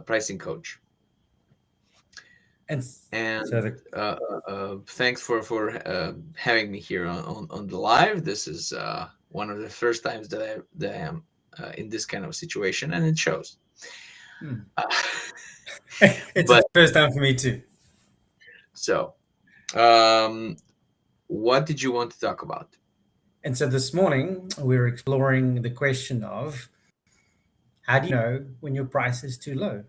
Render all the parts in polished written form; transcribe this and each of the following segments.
pricing coach. And And so the thanks for having me here on the live. This is one of the first times that I am in this kind of situation, and it shows. hmm. Uh, It's the but first time for me too. so, um, what did you want to talk about? And so this morning we were exploring the question of how do you know when your price is too low?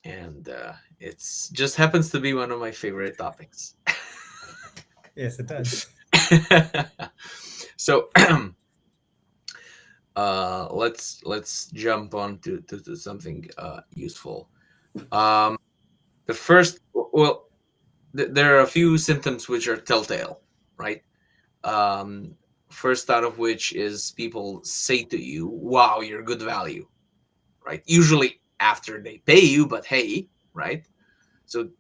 And it's just happens to be one of my favorite topics. Yes, it does. So let's jump on to something useful. Um, the first, well, there are a few symptoms which are telltale, right? Um, First out of which is people say to you, "Wow, you're good value," right? Usually after they pay you, but hey, right? So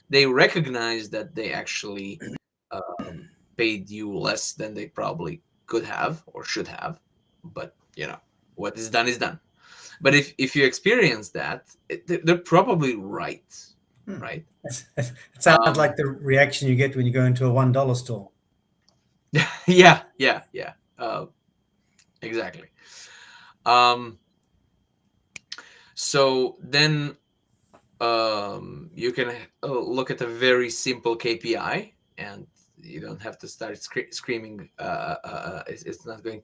they recognize that they actually paid you less than they probably could have or should have, but what is done is done. But if you experience that, they're probably right, Hmm. right? It sounds Um, like the reaction you get when you go into a $1 store. yeah, yeah, yeah, exactly. Um, so then you can look at a very simple KPI, and you don't have to start screaming. It's not going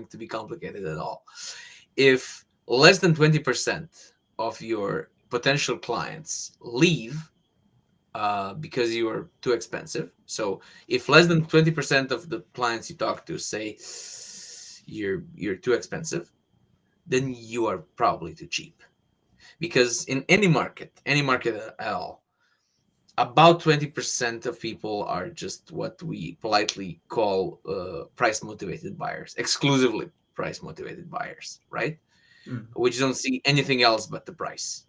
to be complicated at all. If less than 20% of your potential clients leave because you are too expensive, so if less than 20% of the clients you talk to say you're too expensive, then you are probably too cheap. Because in any market at all, about 20% of people are just what we politely call price motivated buyers, exclusively price motivated buyers, right? Hmm. Which don't see anything else but the price.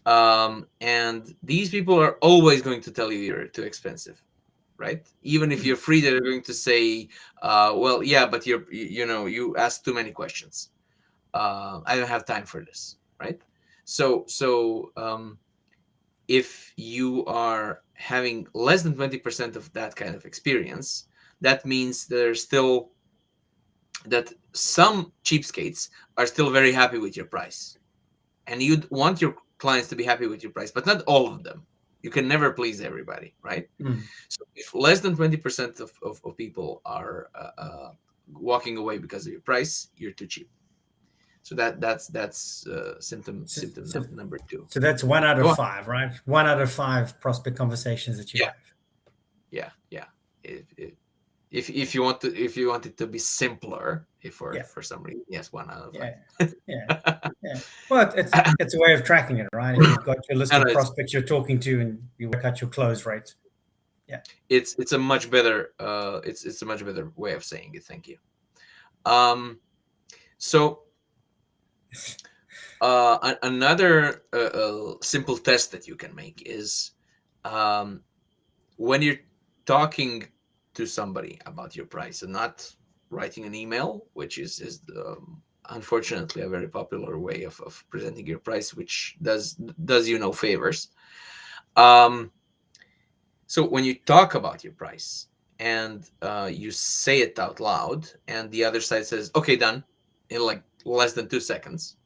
And these people are always going to tell you you're too expensive, right? Even if Hmm. you're free, they're going to say, well, yeah, but you ask too many questions. I don't have time for this, right? So if you are having less than 20% of that kind of experience, that means there's still that some cheapskates are still very happy with your price, and you'd want your clients to be happy with your price, but not all of them. You can never please everybody, right? Hmm. So if less than 20% of people are walking away because of your price, you're too cheap. So that's So, symptom so, number two. so that's one out Go of on. five, right? One out of five prospect conversations that you Yeah, have. yeah, yeah. If you want to, if you want it to be simpler, if Yeah, for some reason, yes, 1 out of 5. yeah, yeah, yeah. Well, it's a way of tracking it, right? If you've got your list No, no, of prospects you're talking to and you work out your close rate. Yeah. it's a much better it's a much better way of saying it. Thank you. Um, so another simple test that you can make is um, when you're talking to somebody about your price and not writing an email, which is unfortunately a very popular way of presenting your price, which does you no favors. Um, so when you talk about your price and you say it out loud, and the other side says, "Okay, done," in like less than 2 seconds,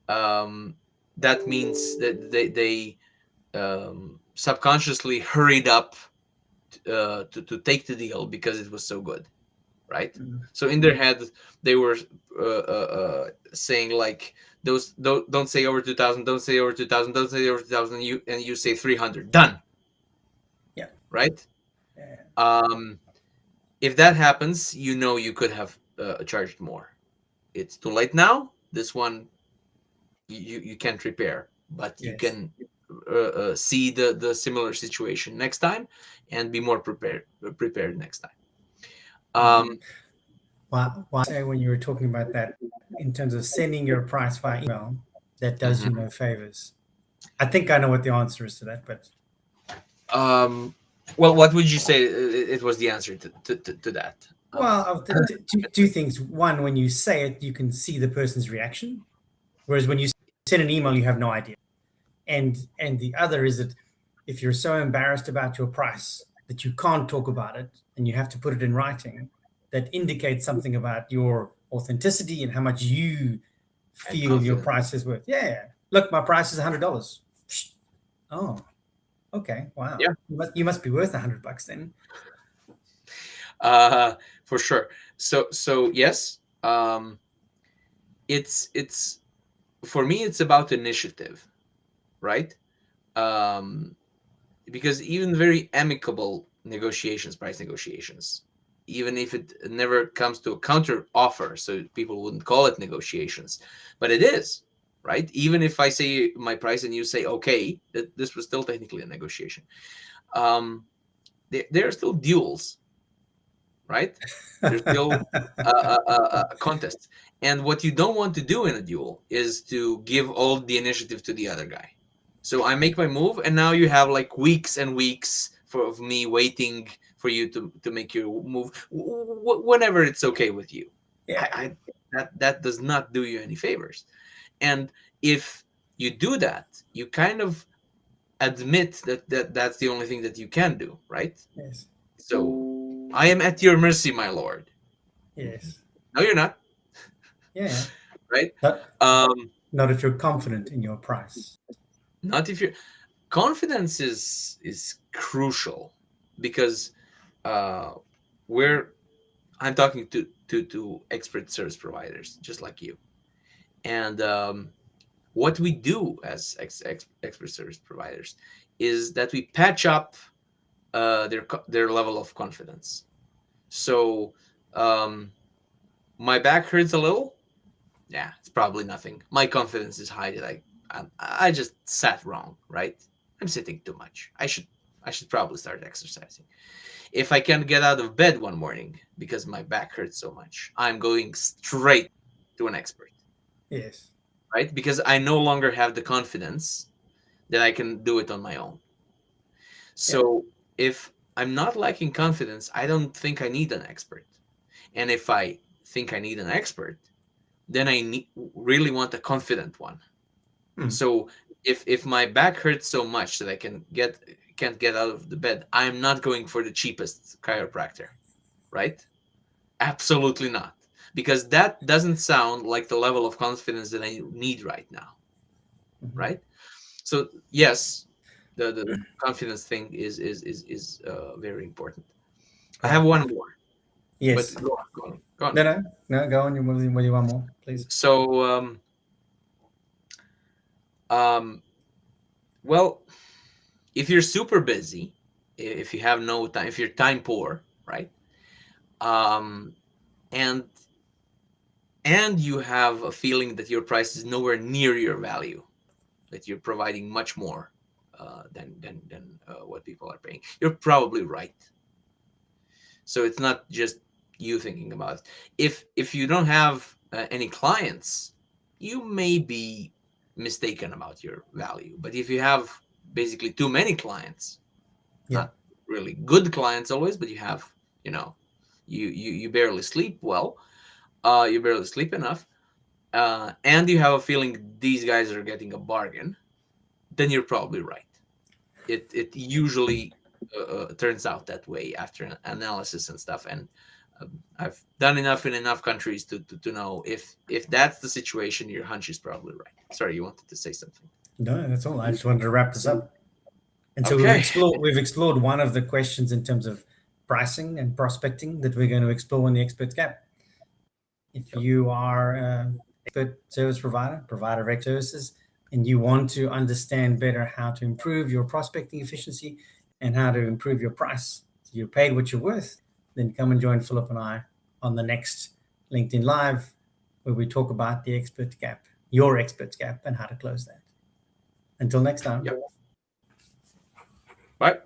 um, that means that they subconsciously hurried up to take the deal because it was so good, right? Mm. So in their head, they were saying like, "Those don't say over 2,000, don't say over 2,000, don't say over 2,000." You say 300, done, Yeah. right? Yeah. Um, if that happens, you could have charged more. It's too late now. This one you can't repair, but you Yes. can see the similar situation next time and be more prepared next time. Mm. Um, Why say when you were talking about that in terms of sending your price via email, that does you mhm. no favors? I think I know what the answer is to that, but um, well, what would you say it was the answer to that? well, two things. One, when you say it, you can see the person's reaction. Whereas when you send an email, you have no idea. And the other is that if you're so embarrassed about your price that you can't talk about it and you have to put it in writing, that indicates something about your authenticity and how much you And feel your confident. price is worth. Yeah. Look, my price is $100. Oh, okay. Wow. Yeah. You must be worth $100 then. For sure. So yes, it's for me, it's about initiative, right? Um, because even very amicable negotiations, price negotiations, even if it never comes to a counter offer, so people wouldn't call it negotiations, but it is, right? Even if I say my price and you say okay, that this was still technically a negotiation. There are still duels, right? There's still a contest, and what you don't want to do in a duel is to give all the initiative to the other guy. So I make my move, and now you have like weeks and weeks of me waiting for you to make your move whenever it's okay with you. Yeah. I that does not do you any favors. And if you do that, you kind of admit that's the only thing that you can do, right? Yes. So I am at your mercy, my lord. Yes. No, you're not, Yeah. right? But Um, not if you're confident in your price. not if you're confidence is crucial because uh, we're I'm talking to expert service providers just like you, and what we do as expert service providers is that we patch up their level of confidence. So my back hurts a little. Yeah, it's probably nothing. My confidence is high that I just sat wrong, right? I'm sitting too much. I should probably start exercising. If I can't get out of bed one morning because my back hurts so much, I'm going straight to an expert, Yes. right? Because I no longer have the confidence that I can do it on my own. Yeah. So if I'm not lacking confidence, I don't think I need an expert. And if I think I need an expert, then really want a confident one. Hmm. So if my back hurts so much that I can't get out of the bed, I'm not going for the cheapest chiropractor, right? Absolutely not. Because that doesn't sound like the level of confidence that I need right now, Mhm. right? So yes, the confidence thing is very important. I have Yeah. one more, but Yes. go on. No. Go on. You want more, please? So um, well, if you're super busy, if you have no time, if you're time poor, right? Um, and you have a feeling that your price is nowhere near your value, that you're providing much more than what people are paying, you're probably right. So it's not just you thinking about it. If you don't have any clients, you may be mistaken about your value. But if you have basically too many clients, Yeah. not really good clients always, but you have, you know, you barely sleep well, you barely sleep enough, and you have a feeling these guys are getting a bargain, then you're probably right. It usually turns out that way after an analysis and stuff. And I've done enough in enough countries to know if that's the situation, your hunch is probably right. Sorry, you wanted to say something. No, that's all. I just wanted to wrap this up. And so Okay. we've explored one of the questions in terms of pricing and prospecting that we're going to explore in the expert gap. If you are an expert service provider of expert services, and you want to understand better how to improve your prospecting efficiency and how to improve your price, so you're paid what you're worth, then come and join Philip and I on the next LinkedIn Live, where we talk about the expert gap, your expert gap, and how to close that. Until next time. Yep. Bye.